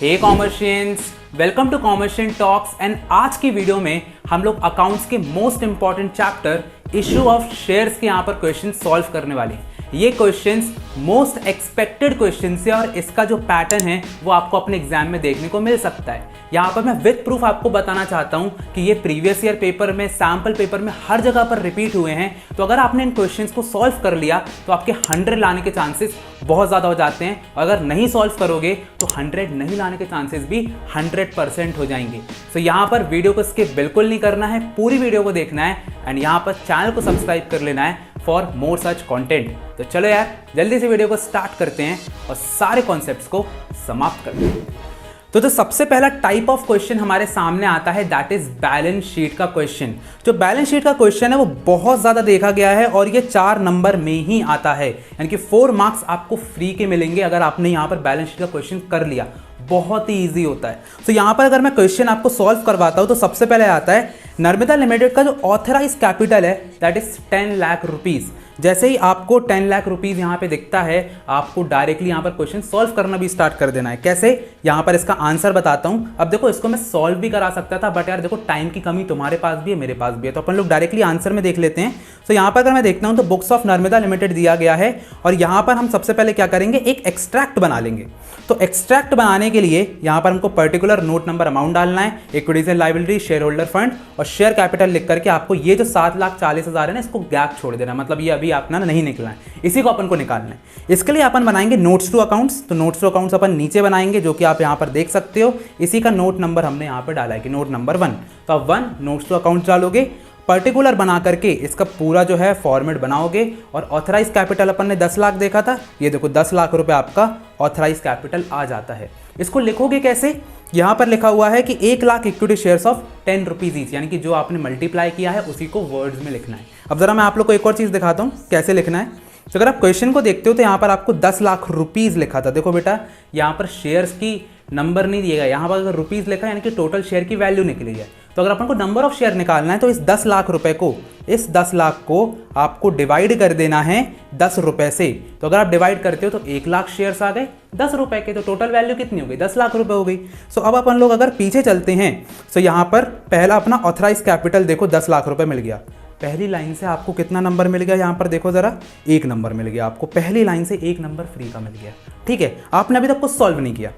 Hey commercians, welcome to commercian talks. And आज की video में हम लोग अकाउंट्स के most important chapter issue of shares के यहाँ पर क्वेश्चन सॉल्व करने वाले हैं। ये क्वेश्चंस मोस्ट एक्सपेक्टेड क्वेश्चंस है और इसका जो पैटर्न है वो आपको अपने एग्जाम में देखने को मिल सकता है। यहाँ पर मैं विद प्रूफ आपको बताना चाहता हूँ कि ये प्रीवियस ईयर पेपर में, सैम्पल पेपर में हर जगह पर रिपीट हुए हैं। तो अगर आपने इन क्वेश्चंस को सॉल्व कर लिया तो आपके 100 लाने के चांसेस बहुत ज़्यादा हो जाते हैं। अगर नहीं सॉल्व करोगे तो 100 नहीं लाने के चांसेस भी 100% हो जाएंगे। तो यहाँ पर वीडियो को स्किप बिल्कुल नहीं करना है, पूरी वीडियो को देखना है एंड यहाँ पर चैनल को सब्सक्राइब कर लेना है फॉर मोर सच कंटेंट। तो चलो यार जल्दी से वीडियो को स्टार्ट करते हैं और सारे कॉन्सेप्ट्स को समाप्त करते हैं। तो सबसे पहला टाइप ऑफ क्वेश्चन हमारे सामने आता है, दैट इज बैलेंस शीट का क्वेश्चन। जो बैलेंस शीट का क्वेश्चन है वो बहुत ज्यादा देखा गया है और ये 4 नंबर में ही आता है, यानी कि 4 मार्क्स आपको फ्री के मिलेंगे अगर आपने यहाँ पर बैलेंस शीट का क्वेश्चन कर लिया। बहुत ही ईजी होता है। तो यहाँ पर अगर मैं क्वेश्चन आपको सॉल्व करवाता हूँ तो सबसे पहले आता है नर्मदा लिमिटेड का जो ऑथराइज कैपिटल है दैट इज 10 लाख रुपीज। जैसे ही आपको 10 लाख रुपीज यहाँ पे दिखता है आपको डायरेक्टली यहाँ पर क्वेश्चन सॉल्व करना भी स्टार्ट कर देना है। कैसे, यहाँ पर इसका आंसर बताता हूँ। अब देखो इसको मैं सॉल्व भी करा सकता था बट यार देखो टाइम की कमी तुम्हारे पास भी है, मेरे पास भी है, तो अपन लोग डायरेक्टली आंसर में देख लेते हैं। तो यहाँ पर अगर मैं देखता हूँ तो बुक्स ऑफ नर्मदा लिमिटेड दिया गया है और यहाँ पर हम सबसे पहले क्या करेंगे, एक एक्सट्रैक्ट बना लेंगे। तो एक्सट्रैक्ट बनाने के लिए यहाँ पर हमको पर्टिकुलर नोट नंबर अमाउंट डालना है, equities and liability, share holder fund और शेयर कैपिटल लिख करके आपको ये जो 7,40,000 है ना इसको गैप छोड़ देना, मतलब ये अभी अपना नहीं निकला है, इसी को अपन को निकालना है। इसके लिए अपन बनाएंगे नोट्स टू अकाउंट्स। तो नोट्स टू अकाउंट्स अपन नीचे बनाएंगे जो कि आप यहाँ पर देख सकते हो। इसी का नोट नंबर हमने यहाँ पर डाला है कि नोट नंबर 1। तो आप 1 नोट्स टू अकाउंट्स डालोगे, पर्टिकुलर बना करके इसका पूरा जो है फॉर्मेट बनाओगे और ऑथराइज कैपिटल अपन ने 10 लाख देखा था, ये देखो 10 लाख रुपए आपका ऑथराइज कैपिटल आ जाता है। इसको लिखोगे कैसे, यहाँ पर लिखा हुआ है कि 1 lakh equity shares of 10 rupees each, यानी कि जो आपने मल्टीप्लाई किया है उसी को वर्ड्स में लिखना है। अब जरा मैं आप लोग को एक और चीज़ दिखाता हूँ कैसे लिखना है। तो अगर आप क्वेश्चन को देखते हो तो यहाँ पर आपको 10 लाख रुपीज़ लिखा था। देखो बेटा यहाँ पर शेयर्स की नंबर नहीं दिएगा, यहाँ पर अगर रुपीज़ लिखा है यानी कि टोटल शेयर की वैल्यू निकली है। तो अगर अपन को नंबर ऑफ शेयर निकालना है तो इस 10 लाख रुपए को, इस 10 लाख को आपको डिवाइड कर देना है 10 रुपए से। तो अगर आप डिवाइड करते हो तो 1 लाख शेयर्स आ गए 10 रुपए के, तो टोटल वैल्यू कितनी हो गई, 10 लाख रुपए हो गई। सो अब अपन लोग अगर पीछे चलते हैं तो यहाँ पर पहला अपना ऑथराइज कैपिटल देखो 10 लाख रुपए मिल गया। पहली लाइन से आपको कितना नंबर मिल गया, यहाँ पर देखो जरा 1 नंबर मिल गया आपको, पहली लाइन से 1 नंबर फ्री का मिल गया। ठीक है, आपने अभी तक कुछ सॉल्व नहीं किया।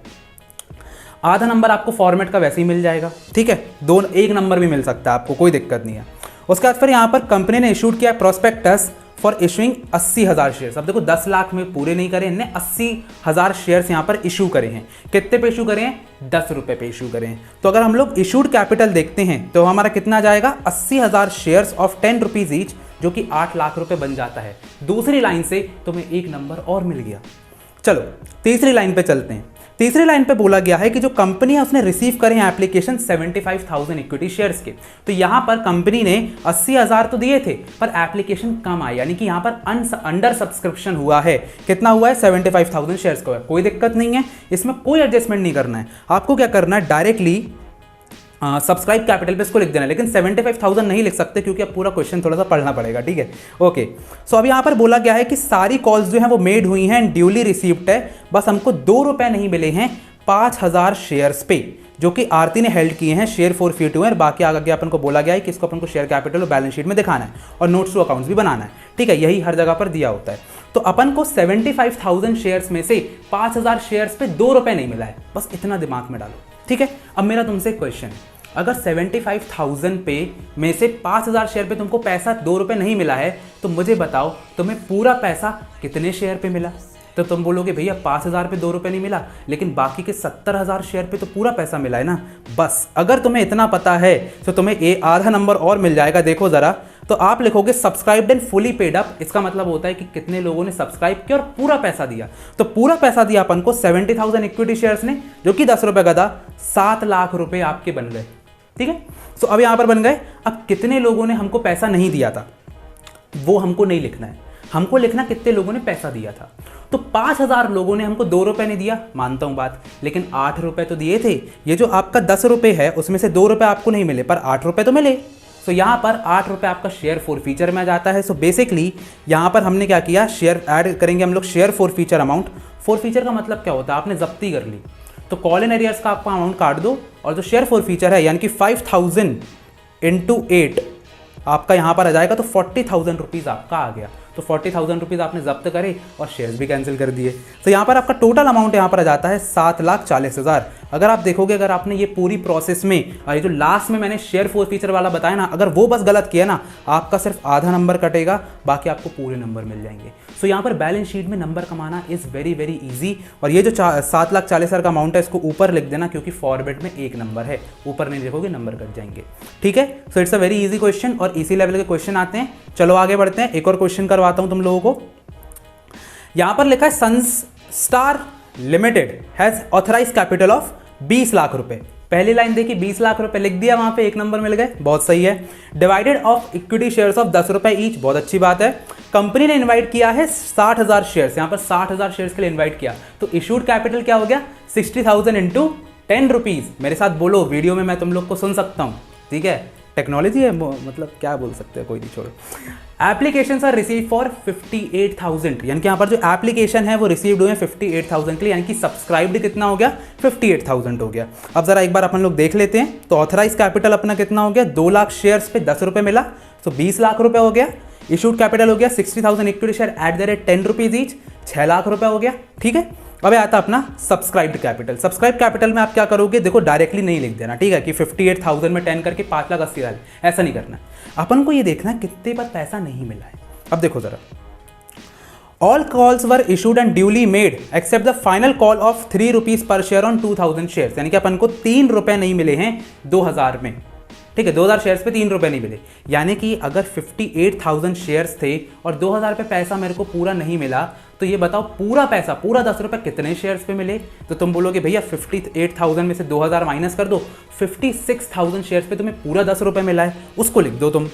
आधा नंबर आपको फॉर्मेट का वैसे ही मिल जाएगा। ठीक है, 1 नंबर भी मिल सकता है आपको, कोई दिक्कत नहीं है। उसके बाद फिर यहाँ पर कंपनी ने इशूड किया प्रोस्पेक्टस फॉर इशूइंग 80,000 शेयर्स। अब देखो 10 लाख में पूरे नहीं करे, इनने 80,000 शेयर्स यहाँ पर इशू करे हैं। कितने पे इशू करे हैं, 10 रुपए पे इशू करे हैं। तो अगर हम लोग इशूड कैपिटल देखते हैं तो हमारा कितना जाएगा, 80,000 शेयर्स ऑफ 10 रुपीज ईच, जो कि 8 लाख रुपए बन जाता है। दूसरी लाइन से तुम्हें 1 नंबर और मिल गया। चलो तीसरी लाइन पे चलते हैं। तीसरी लाइन पे बोला गया है कि जो कंपनी है उसने रिसीव करे हैं एप्लीकेशन 75,000 इक्विटी शेयर्स के। तो यहां पर कंपनी ने 80,000 तो दिए थे पर एप्लीकेशन कम आई, यानी कि यहां पर अंडर सब्सक्रिप्शन हुआ है। कितना हुआ है, 75,000 शेयर्स का। कोई दिक्कत नहीं है, इसमें कोई एडजस्टमेंट नहीं करना है। आपको क्या करना है, डायरेक्टली सब्सक्राइब कैपिटल पे इसको लिख देना, लेकिन 75,000 नहीं लिख सकते क्योंकि अब पूरा क्वेश्चन थोड़ा सा पढ़ना पड़ेगा। ठीक है, ओके। सो अब यहाँ पर बोला गया है कि सारी कॉल्स जो हैं वो मेड हुई हैं एंड ड्यूली रिसीव्ड है, बस हमको 2 रुपए नहीं मिले हैं 5,000 शेयर्स पे, जो कि आरती ने हेल्ड किए हैं, शेयर फॉरफीट हुए हैं। बाकी आगे अपन को बोला गया है कि इसको अपन को शेयर कैपिटल और बैलेंस शीट में दिखाना है और नोट्स टू अकाउंट्स भी बनाना है। ठीक है, यही हर जगह पर दिया होता है। तो अपन को 75,000 शेयर्स में से 5,000 शेयर्स पे 2 रुपए नहीं मिला है, बस इतना दिमाग में डालो। ठीक है, अब मेरा तुमसे क्वेश्चन है, अगर 75,000 पे में से 5,000 शेयर पे तुमको पैसा 2 रुपए नहीं मिला है तो मुझे बताओ तुम्हें पूरा पैसा कितने शेयर पे मिला। तो तुम बोलोगे भैया 5,000 पे 2 रुपए नहीं मिला, लेकिन बाकी के 70,000 शेयर पे तो पूरा पैसा मिला है ना। बस अगर तुम्हें इतना पता है तो तुम्हें आधा नंबर और मिल जाएगा। देखो जरा, तो आप लिखोगे subscribed and fully paid up. इसका मतलब होता है कि कितने लोगों ने सब्सक्राइब किया और पूरा पैसा दिया। तो पूरा पैसा दिया अपन को 70,000 इक्विटी शेयर्स ने, जो कि 10 रुपए का था। 7 लाख रुपए आपके बन गए। ठीक है, तो अब यहां पर बन गए। अब कितने लोगों ने हमको पैसा नहीं दिया था वो हमको नहीं लिखना है, हमको लिखना कितने लोगों ने पैसा दिया था। तो 5,000 लोगों ने हमको 2 रुपए नहीं दिया, मानता हूं बात, लेकिन 8 रुपए तो दिए थे। ये जो आपका 10 रुपए है उसमें से 2 रुपए आपको नहीं मिले पर 8 रुपए तो मिले। सो यहाँ पर 8 रुपये आपका शेयर फॉर फीचर में आ जाता है। सो बेसिकली यहाँ पर हमने क्या किया, शेयर ऐड करेंगे हम लोग share for feature amount. For feature का मतलब क्या होता है, आपने जब्ती कर ली तो कॉल इन एरियर्स का आपका अमाउंट काट दो और जो शेयर फोर फीचर है यानी कि 5000 इंटू 8 आपका यहाँ पर आ जाएगा, तो 40,000 रुपीज़ आपका आ गया। तो 40,000 रुपीज़ आपने जब्त करे और शेयर्स भी कैंसिल कर दिए। तो यहाँ पर आपका टोटल अमाउंट यहाँ पर आ जाता है 7,40,000। अगर आप देखोगे, अगर आपने ये पूरी प्रोसेस में ये जो लास्ट में मैंने शेयर फोर फीचर वाला बताया ना, अगर वो बस गलत किया ना, आपका सिर्फ आधा नंबर कटेगा, बाकी आपको पूरे नंबर मिल जाएंगे। सो यहाँ पर बैलेंस शीट में नंबर कमाना इज़ वेरी वेरी ईजी। और ये जो 7,40,000 का अमाउंट है इसको ऊपर लिख देना, क्योंकि फॉरवर्ड में एक नंबर है, ऊपर नहीं लिखोगे नंबर कट जाएंगे। ठीक है, so it's a very easy question और इसी लेवल के क्वेश्चन आते हैं। चलो आगे बढ़ते हैं, एक और क्वेश्चन करवाता हूं तुम लोगों को। यहां पर लिखा है Sunstar limited has authorise capital of 20 lakh रुपए। पहली लाइन देखी, 20 लाख रुपए लिख दिया, वहां पे एक नंबर मिल गए, बहुत सही है। Divided of equity shares of 10 रुपए ईच, बहुत अच्छी बात है। कंपनी ने इन्वाइट किया है 60,000 शेयर्स, यहां पर 60,000 शेयर्स के लिए इन्वाइट किया, तो इशूड कैपिटल क्या हो गया 60,000 इंटू 10 रुपीज। मेरे साथ बोलो, वीडियो में मैं तुम लोग को सुन सकता हूं, ठीक है, टेक्नोलॉजी है, मतलब क्या बोल सकते हैं, कोई नहीं, छोड़ो। एप्लीकेशंस आर रिसीव फॉर 58,000, यानी कि यहाँ पर जो एप्लीकेशन है वो रिसीव्ड हुए 58,000 के लिए, यानी कि सब्सक्राइब्ड कितना हो गया 58,000 हो गया। अब जरा एक बार अपन लोग देख लेते हैं, तो ऑथराइज कैपिटल अपना कितना हो गया, 2 लाख शेयर्स पे 10 रुपए मिला, तो 20 लाख रुपए हो गया। इशूड कैपिटल हो गया 60,000 equity share at the rate 10 rupees each, 6 lakh रुपए हो गया। ठीक है, अब आता अपना सब्सक्राइब्ड कैपिटल। सब्सक्राइब कैपिटल में आप क्या करोगे, देखो डायरेक्टली नहीं लिख देना, ठीक है, कि 58,000 में 10 करके 5,80,000, ऐसा नहीं करना। अपन को ये देखना है कितने पर पैसा नहीं मिला है। अब देखो जरा, all calls were issued and duly made except the final call of 3 rupees per share on 2,000 share, यानी कि अपन को 3 रुपए नहीं मिले हैं 2000 में। ठीक है, 2000 शेयर्स पे 3 रुपए नहीं मिले, यानी कि अगर 58,000 शेयर्स थे और 2000 पे पैसा मेरे को पूरा नहीं मिला, तो ये बताओ पूरा पैसा, पूरा 10 रुपए कितने शेयर्स पे मिले। तो तुम बोलोगे भैया 58,000 में से 2000 माइनस कर दो, 56,000 शेयर्स पे तुम्हें पूरा 10 रुपए मिला है, उसको लिख दो तुम।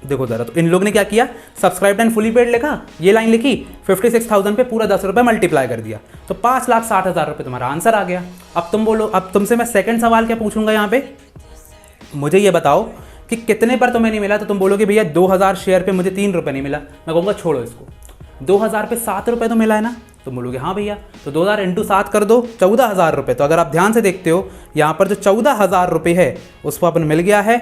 देखो जरा, तो इन लोग ने क्या किया, सब्सक्राइब्ड एंड फुली पेड लिखा, ये लाइन लिखी, 56,000 पे पूरा 10 रुपए मल्टीप्लाई कर दिया, तो 5,60,000 रुपए तुम्हारा आंसर आ गया। अब तुम बोलो, अब तुमसे मैं सेकंड सवाल क्या पूछूंगा यहाँ पे, मुझे ये बताओ कि कितने पर तुम्हें नहीं मिला। तो तुम बोलोगे भैया 2000 शेयर पे मुझे 3 रुपए नहीं मिला, मैं कहूँगा छोड़ो इसको, 2000 पे 7 रुपए तो मिला है ना। तो बोलोगे हाँ भैया, तो 2000 इंटू 7 कर दो, 14,000 रुपये। तो अगर आप ध्यान से देखते हो, यहाँ पर जो 14,000 रुपये है उसको अपन मिल गया है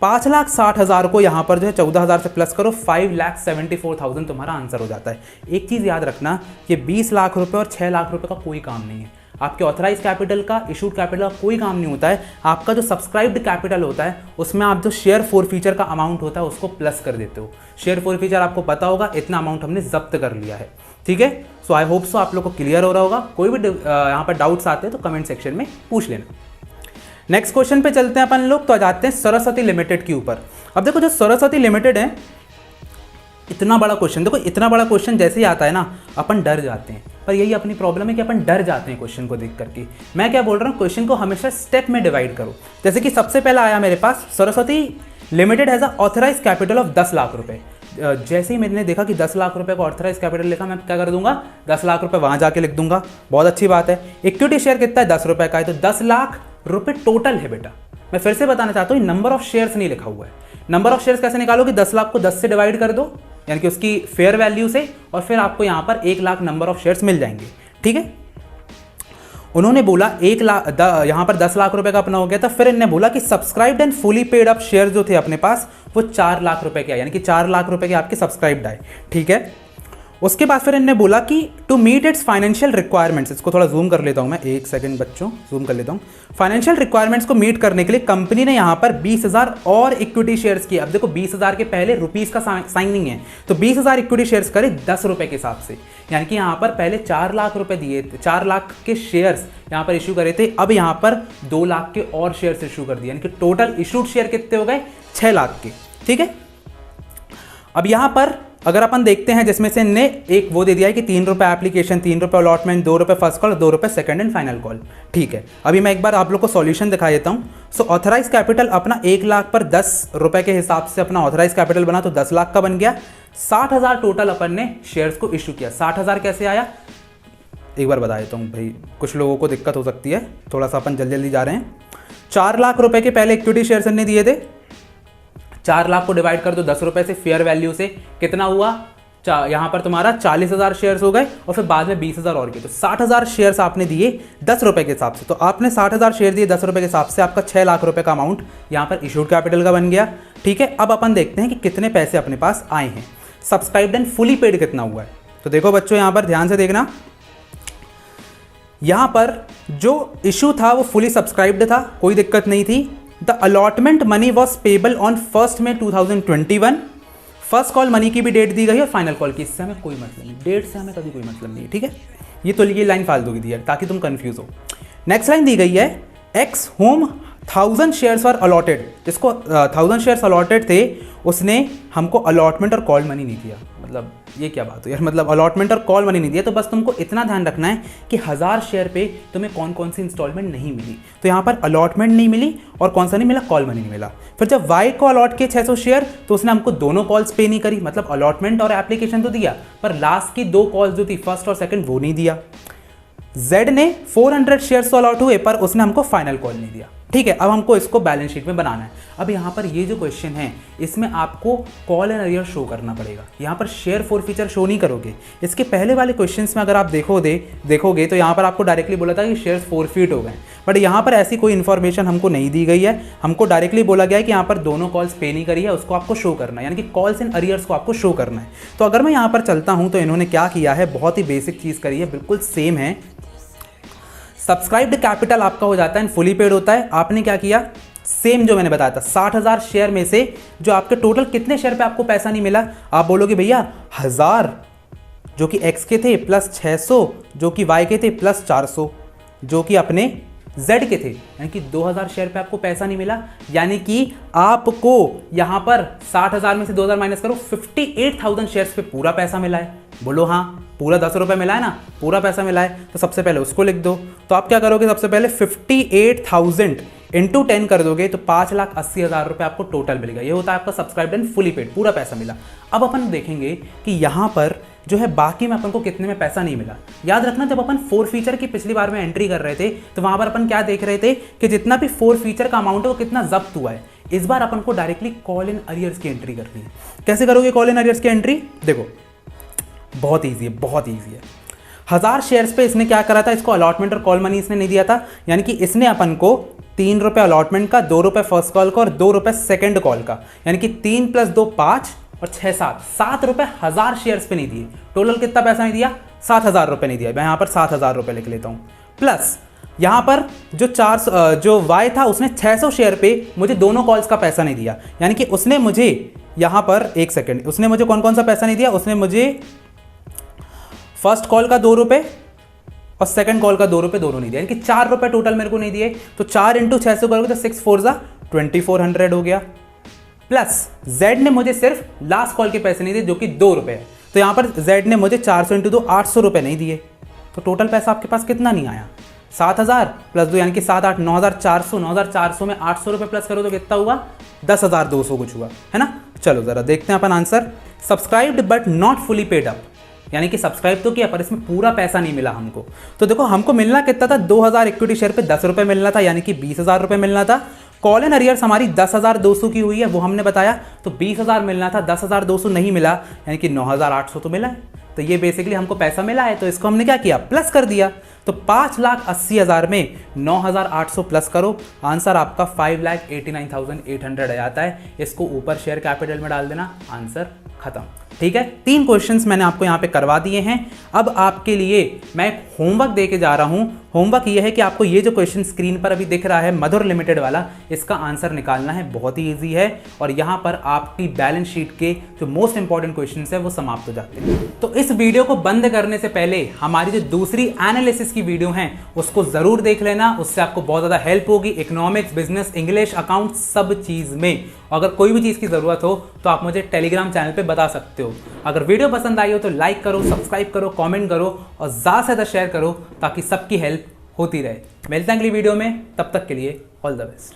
5,60,000 को यहाँ पर जो है 14,000 से प्लस करो, 5,74,000 तुम्हारा आंसर हो जाता है। एक चीज़ याद रखना, कि 20 लाख रुपए और 6 लाख रुपए का कोई काम नहीं है। आपके ऑथराइज कैपिटल का, इशूड कैपिटल का कोई काम नहीं होता है। आपका जो सब्सक्राइब्ड कैपिटल होता है उसमें आप जो शेयर फोर फीचर का अमाउंट होता है उसको प्लस कर देते हो। शेयर फोर फीचर आपको पता होगा, इतना अमाउंट हमने जब्त कर लिया है। ठीक है, सो आई होप सो आप लोग को क्लियर हो रहा होगा। कोई भी यहाँ पर डाउट्स आते हैं तो कमेंट सेक्शन में पूछ लेना। नेक्स्ट क्वेश्चन पे चलते हैं अपन लोग, तो आ जाते हैं सरस्वती लिमिटेड के ऊपर। अब देखो, जो सरस्वती लिमिटेड है, इतना बड़ा क्वेश्चन, देखो इतना बड़ा क्वेश्चन जैसे ही आता है ना, अपन डर जाते हैं। पर यही अपनी प्रॉब्लम है कि अपन डर जाते हैं क्वेश्चन को देख करके। मैं क्या बोल रहा हूँ, क्वेश्चन को हमेशा स्टेप में डिवाइड करो। जैसे कि सबसे पहला आया मेरे पास, Saraswati limited has a authorise capital of 10 lakh रुपए। जैसे ही मैंने देखा कि 10 लाख रुपए का ऑथराइज कैपिटल लिखा, मैं क्या कर दूंगा, 10 लाख रुपए वहाँ जाके लिख दूंगा। बहुत अच्छी बात है। इक्विटी शेयर कितना है, 10 रुपए का है, तो 10 लाख रुपए टोटल है बेटा। मैं फिर से बताना चाहता हूँ, नंबर ऑफ शेयर्स नहीं लिखा हुआ है। नंबर ऑफ शेयर्स कैसे निकालोगे, 10 लाख को 10 से डिवाइड कर दो, यानी कि उसकी फेयर वैल्यू से, और फिर आपको यहाँ पर 1 लाख नंबर ऑफ शेयर्स मिल जाएंगे। ठीक है, उन्होंने बोला 1 लाख, यहाँ पर 10 लाख रुपए का अपना हो गया था। फिर इन्होंने बोला कि subscribed and fully paid up share जो थे अपने पास वो 4 लाख रुपए के आए, यानी कि 4 लाख रुपए के आपके सब्सक्राइब्ड आए। ठीक है, उसके बाद फिर इन्होंने बोला कि to meet its financial requirements, इसको थोड़ा जूम कर लेता हूँ मैं, एक सेकंड बच्चों, जूम कर लेता हूँ। फाइनेंशियल रिक्वायरमेंट्स को मीट करने के लिए कंपनी ने यहाँ पर 20,000 और इक्विटी शेयर्स किए। अब देखो 20,000 के पहले रुपीज़ का साइनिंग है, तो 20,000 इक्विटी शेयर्स करे 10 रुपये के हिसाब से, यानी कि यहाँ पर पहले 4 लाख रुपए दिए थे, 4 लाख के शेयर्स यहाँ पर इशू करे थे। अब यहाँ पर 2 लाख के और शेयर्स इशू कर दिए, यानी कि टोटल इशूड शेयर कितने हो गए, 6 लाख के। ठीक है, अब यहाँ पर अगर अपन देखते हैं, जिसमें से ने एक वो दे दिया है कि 3 रुपये एप्लीकेशन, 3 रुपये अलॉटमेंट, 2 रुपये फर्स्ट कॉल, 2 रुपये सेकंड एंड फाइनल कॉल। ठीक है, अभी मैं एक बार आप लोग को सॉल्यूशन दिखा देता हूँ। सो ऑथराइज कैपिटल अपना 1 लाख पर 10 रुपये के हिसाब से अपना ऑथराइज कैपिटल बना, तो 10 लाख का बन गया। 60,000 टोटल अपन ने शेयर्स को इशू किया। 60,000 कैसे आया, एक बार बता देता हूँ भाई, कुछ लोगों को दिक्कत हो सकती है, थोड़ा सा अपन जल्दी जल्दी जा रहे हैं। 4 लाख रुपए के पहले इक्विटी शेयर्स ने दिए थे, 4 लाख को डिवाइड कर दो 10 रुपए से, फेयर वैल्यू से कितना हुआ, यहाँ पर तुम्हारा 40,000 शेयर्स हो गए और फिर बाद में 20,000 और के, तो 60,000 शेयर्स आपने दिए 10 रुपये के हिसाब से। तो आपने 60,000 शेयर दिए 10 रुपये के हिसाब से, आपका 6 लाख रुपए का अमाउंट यहाँ पर इशूड कैपिटल का बन गया। ठीक है, अब अपन देखते हैं कि कितने पैसे अपने पास आए हैं। सब्सक्राइब्ड एंड फुली पेड कितना हुआ है, तो देखो बच्चों यहाँ पर ध्यान से देखना, यहाँ पर जो इशू था वो फुली सब्सक्राइब्ड था, कोई दिक्कत नहीं थी। The allotment money was payable on 1 May 2021। First call money की भी डेट दी गई है और फाइनल कॉल की, इससे हमें कोई मतलब नहीं, डेट से हमें कभी कोई मतलब नहीं है। ठीक है, ये लाइन फालतू की दी है ताकि तुम कंफ्यूज हो। नेक्स्ट लाइन दी गई है, एक्स होम 1000 शेयर्स वर अलॉटेड, जिसको 1000 शेयर्स अलॉटेड थे उसने हमको अलॉटमेंट और कॉल मनी नहीं दिया। मतलब ये क्या बात है यार, मतलब अलॉटमेंट और कॉल मनी नहीं दिया। तो बस तुमको इतना ध्यान रखना है कि 1000 शेयर पे तुम्हें कौन कौन सी इंस्टॉलमेंट नहीं मिली। तो यहाँ पर अलॉटमेंट नहीं मिली और कौन सा नहीं मिला, कॉल मनी नहीं मिला। फिर जब वाई को अलॉट किए 600 शेयर तो उसने हमको दोनों कॉल्स पे नहीं करी, मतलब अलॉटमेंट और एप्लीकेशन तो दिया पर लास्ट की 2 कॉल्स जो थी फर्स्ट और सेकंड वो नहीं दिया। जेड ने 400 शेयर्स तो अलॉट हुए पर उसने हमको फाइनल कॉल नहीं दिया। ठीक है, अब हमको इसको बैलेंस शीट में बनाना है। अब यहाँ पर ये जो क्वेश्चन है इसमें आपको कॉल एंड अरियर शो करना पड़ेगा, यहाँ पर शेयर फॉर फीचर शो नहीं करोगे। इसके पहले वाले क्वेश्चंस में अगर आप देखोगे तो यहाँ पर आपको डायरेक्टली बोला था कि शेयर्स फॉरफीट हो गए, बट यहाँ पर ऐसी कोई इन्फॉर्मेशन हमको नहीं दी गई है। हमको डायरेक्टली बोला गया है कि यहाँ पर दोनों कॉल्स पे नहीं करी है, उसको आपको शो करना है, यानी कि कॉल्स एंड अरियर्स को आपको शो करना है। तो अगर मैं यहाँ पर चलता हूँ तो इन्होंने क्या किया है, बहुत ही बेसिक चीज़ करी है, बिल्कुल सेम है। सब्सक्राइब्ड कैपिटल आपका हो जाता है एंड फुली पेड होता है। आपने क्या किया, सेम जो मैंने बताया था, 60,000 शेयर में से जो आपके टोटल कितने शेयर पे आपको पैसा नहीं मिला, आप बोलोगे भैया 1000 जो कि एक्स के थे प्लस 600 जो कि वाई के थे प्लस 400 जो कि अपने जेड के थे, यानी कि 2000 शेयर पे आपको पैसा नहीं मिला। यानी कि आपको यहाँ पर 60,000 में से 2000 माइनस करो, 58,000 शेयर्स पे पूरा पैसा मिला है। बोलो हाँ, पूरा 10 रुपये मिला है ना, पूरा पैसा मिला है। तो सबसे पहले उसको लिख दो। तो आप क्या करोगे, सबसे पहले 58,000 इंटू 10 कर दोगे तो 5,80,000 रुपये आपको टोटल मिलेगा। ये होता है आपका सब्सक्राइब्ड एंड फुली पेड, पूरा पैसा मिला। अब अपन देखेंगे कि यहाँ पर जो है बाकी में अपन को कितने में पैसा नहीं मिला। याद रखना, जब अपन 4 फीचर की पिछली बार में एंट्री कर रहे थे तो वहाँ पर अपन क्या देख रहे थे कि जितना भी 4 फीचर का अमाउंट है वो कितना जब्त हुआ है। इस बार अपन को डायरेक्टली कॉल इन अरियर्स की एंट्री करनी है। कैसे करोगे कॉल इन अरियर्स की एंट्री, देखो बहुत ईजी है, बहुत ईजी है। 1000 शेयर्स पे इसने क्या करा था, इसको अलॉटमेंट और कॉल मनी इसने नहीं दिया था, यानी कि इसने अपन को 3 रुपये अलॉटमेंट का, 2 रुपये फर्स्ट कॉल का और 2 रुपये सेकेंड कॉल का, यानी कि 3 + 2 5 और 6 7 रुपये 1000 शेयर्स पे नहीं दिए। टोटल कितना पैसा नहीं दिया, 7,000 रुपये नहीं दिया। मैं यहाँ पर 7,000 रुपये लिख लेता हूँ। प्लस यहाँ पर जो वाई था उसने 600 शेयर पे मुझे दोनों कॉल्स का पैसा नहीं दिया, यानी कि उसने मुझे यहाँ पर 1 सेकेंड, उसने मुझे कौन कौन सा पैसा नहीं दिया, उसने मुझे फर्स्ट कॉल का 2 रुपये और सेकंड कॉल का 2 रुपये दोनों नहीं दिया, यानी कि 4 रुपये टोटल मेरे को नहीं दिए। तो 4 × 600 करोगे तो 6 4 = 2400 हो गया। प्लस जेड ने मुझे सिर्फ लास्ट कॉल के पैसे नहीं दिए जो कि 2 रुपये है, तो यहाँ पर जेड ने मुझे 400 × 2 800 रुपये नहीं दिए। तो टोटल पैसा आपके पास कितना नहीं आया, 7,000 + 2 यानी कि 7 8 9,400, 9,400 में 800 रुपये प्लस करो तो कितना हुआ, 10,200 कुछ हुआ, है ना। चलो ज़रा देखते हैं अपन answer. Subscribed but not fully paid up, यानी कि सब्सक्राइब तो किया पर इसमें पूरा पैसा नहीं मिला हमको। तो देखो हमको मिलना कितना था, 2000 इक्विटी शेयर पे 10 रुपये मिलना था, यानी कि 20,000 रुपये मिलना था। कॉल एंड अरियर्स हमारी 10,200 की हुई है, वो हमने बताया, तो 20,000 मिलना था, 10,200 नहीं मिला, यानी कि 9,800 तो मिला है। तो ये बेसिकली हमको पैसा मिला है, तो इसको हमने क्या किया, प्लस कर दिया। तो 5,80,000 में 9,800 प्लस करो, आंसर आपका 5,89,800 आ जाता है। इसको ऊपर शेयर कैपिटल में डाल देना, आंसर खत्म। ठीक है, 3 क्वेश्चंस मैंने आपको यहाँ पे करवा दिए हैं। अब आपके लिए मैं एक होमवर्क दे के जा रहा हूँ। होमवर्क ये है कि आपको ये जो क्वेश्चन स्क्रीन पर अभी दिख रहा है मधुर लिमिटेड वाला, इसका आंसर निकालना है। बहुत ही ईजी है और यहाँ पर आपकी बैलेंस शीट के जो मोस्ट इंपॉर्टेंट क्वेश्चन है वो समाप्त हो जाते हैं। तो इस वीडियो को बंद करने से पहले हमारी जो दूसरी एनालिसिस की वीडियो है उसको जरूर देख लेना, उससे आपको बहुत ज़्यादा हेल्प होगी इकोनॉमिक्स, बिजनेस, इंग्लिश, अकाउंट सब चीज़ में। अगर कोई भी चीज़ की ज़रूरत हो तो आप मुझे टेलीग्राम चैनल पे बता सकते हो। अगर वीडियो पसंद आई हो तो लाइक करो, सब्सक्राइब करो, कमेंट करो और ज़्यादा से ज़्यादा शेयर करो ताकि सबकी हेल्प होती रहे। मिलते हैं अगली वीडियो में, तब तक के लिए ऑल द बेस्ट।